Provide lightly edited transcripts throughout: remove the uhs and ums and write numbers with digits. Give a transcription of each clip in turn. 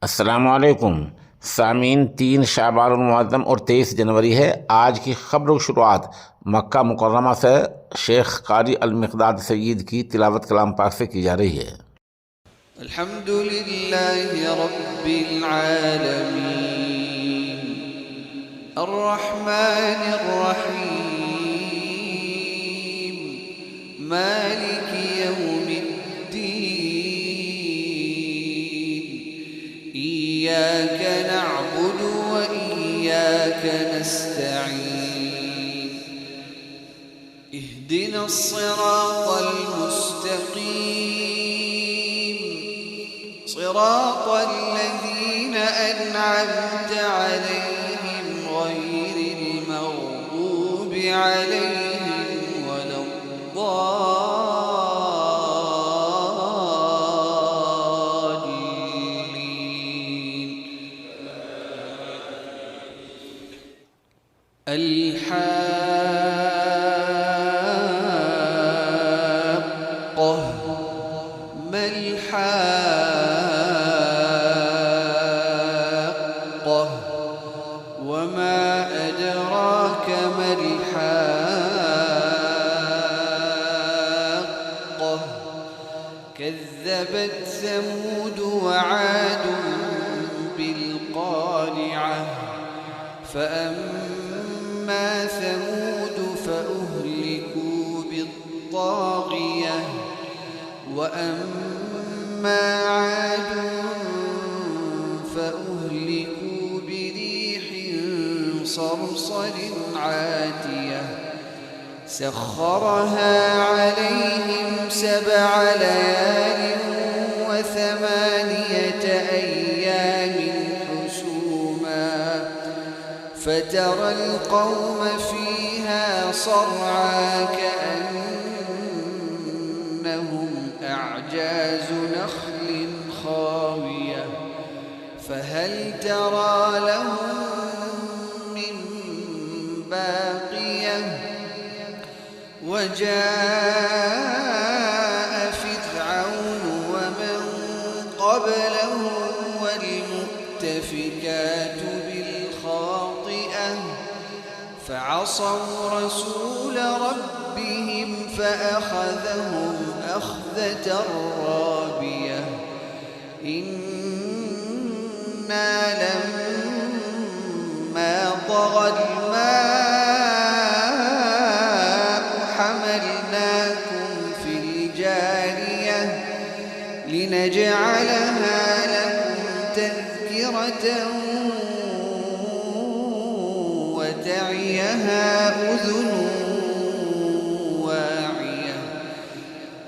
अस्सलामुअलैकुम सामीन। 3 शाबानुल-मुअज़्ज़म और 23 जनवरी है। आज की खबर की शुरुआत मक्का मुकर्रमा से शेख कारी अल-मिक़दाद सय्यद की तिलावत कलाम पाक से की जा रही है। अल्हम्दुलिल्लाहि रब्बिल आलमीन अर्रहमानिर रहीम मालिकि यौमिद्दीन इय्याका नअबुदु व इय्याका नस्तईन इहदिनस सिरातल मुस्तक़ीम صراط الذين أنعمت عليهم غير المغضوب عليهم ولا الضالين. الحاقة ما الحاقة وما أدراك ما الحاقة كذبت ثمود وعاد بالقارعة فأما ثمود فأهلكوا بالطاغية وأما عاد فأهلكوا بريح صرصر عاتية سخرها عليهم 7 ليال و8 أيام حسوما فترى القوم فيها صرعى كأنهم أعجاز نخل خاوية فهل ترى لهم من باقية وجاء فرعون ومن قبله والمؤتفكات بالخاطئة فعصوا رسول ربهم فأخذهم أخذة رابية إنا لما طغى الماء حملناكم في الجارية لنجعلها لكم تذكرة وتعيها أذن واعية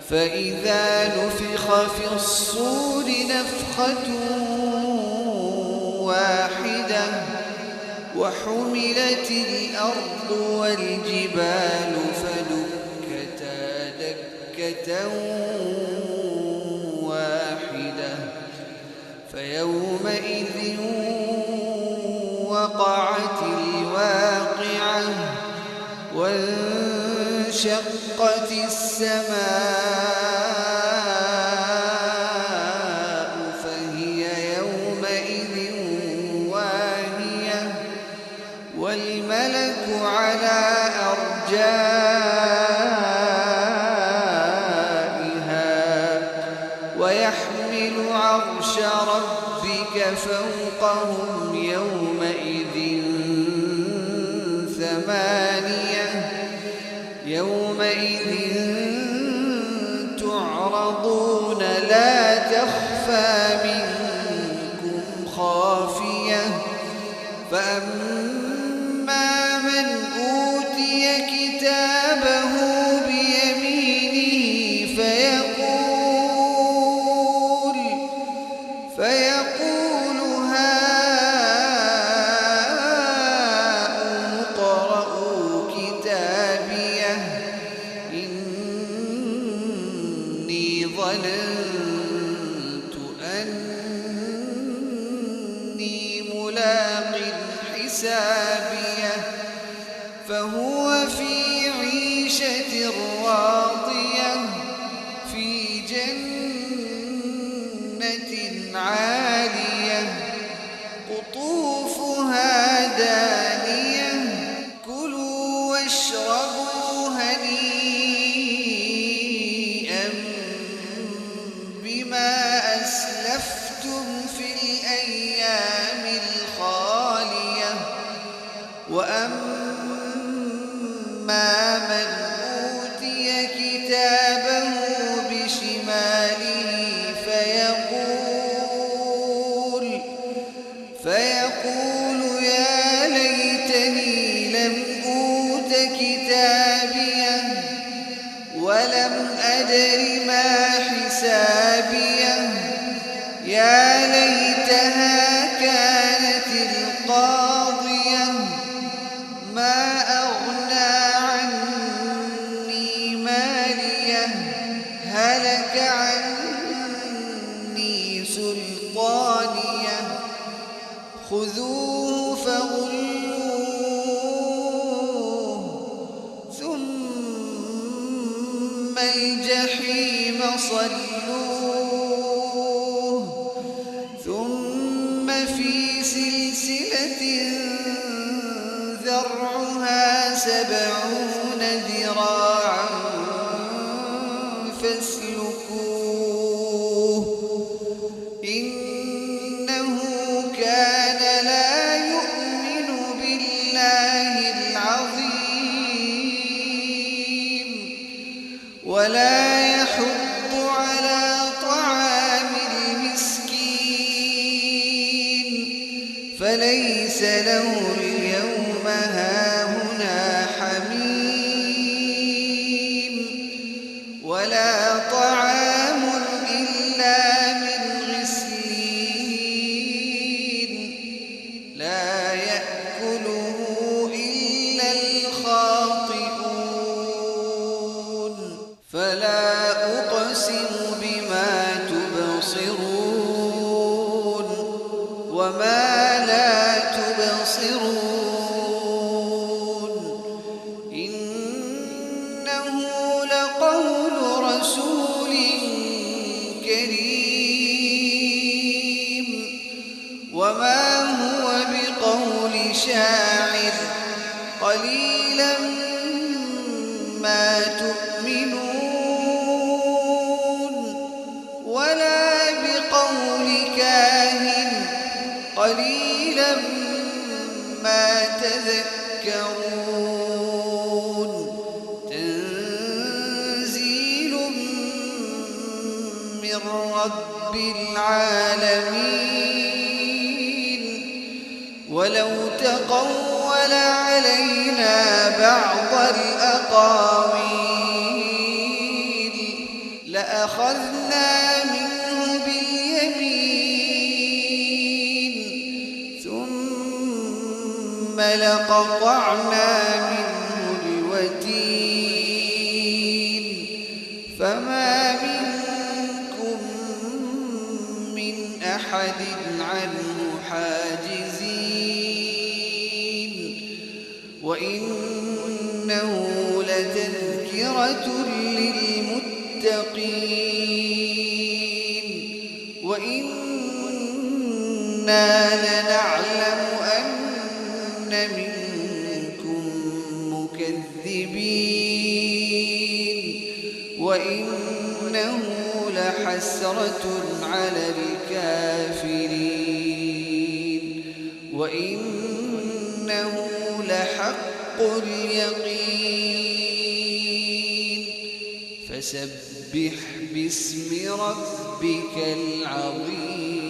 فإذا نفخ في الصور نفخة واحدة وحملت الأرض والجبال فدكتا دكة واحدة فيومئذ وقعت الواقعة وانشقت السماء فهي يومئذ واهية والملك على أرجائها ويحمل عرش ربك فوقهم يومئذ 8 يومئذ تعرضون لا تخفى منكم خافية فأما من أوتي كتابه بيمينه فيقول هاؤم اقرءوا كتابيه إني ظننت أني ملاق حسابيه فهو في عيشة راضية في جنة عالية قطوفها دانية كلوا واشربوا هنيئا بما أسلفتم في الأيام الخالية وأما من أوتي كتابه بشماله فيقول يا ليتني لم أوت كتابيه ولم أدر ما حسابيه يا ليتها كانت القاضية ما أغنى عني ماليه هلك عني سلطانيه خذوه فغلوه ثم الجحيم صلوه ثم في سلسلة ذرعها 70 ذراعا فاسلكوه إنه كان لا يؤمن بالله العظيم ولا يحض على طعام المسكين فليس له اليوم هاهنا حميم ولا طعام إلا من غسلين لا يأكله إلا الخاطئون فلا أقسم بما تبصرون وما لا تبصرون إنه لقول رسول كريم وما هو بقول شاعر قليلا ما تؤمنون ولا بقول كاهن قليلا ما تذكرون تنزيل من رب العالمين ولو تقول علينا بعض الأقاويل لأخذنا منه باليمين ثم لقطعنا منه الوتين فما منكم من أحد عنه حاجزين وإنه لتذكرة للمتقين وإنا لنعلم أن منكم مكذبين وإنه لحسرة على الكافرين وإنه لحق اليقين فسبح باسم ربك العظيم.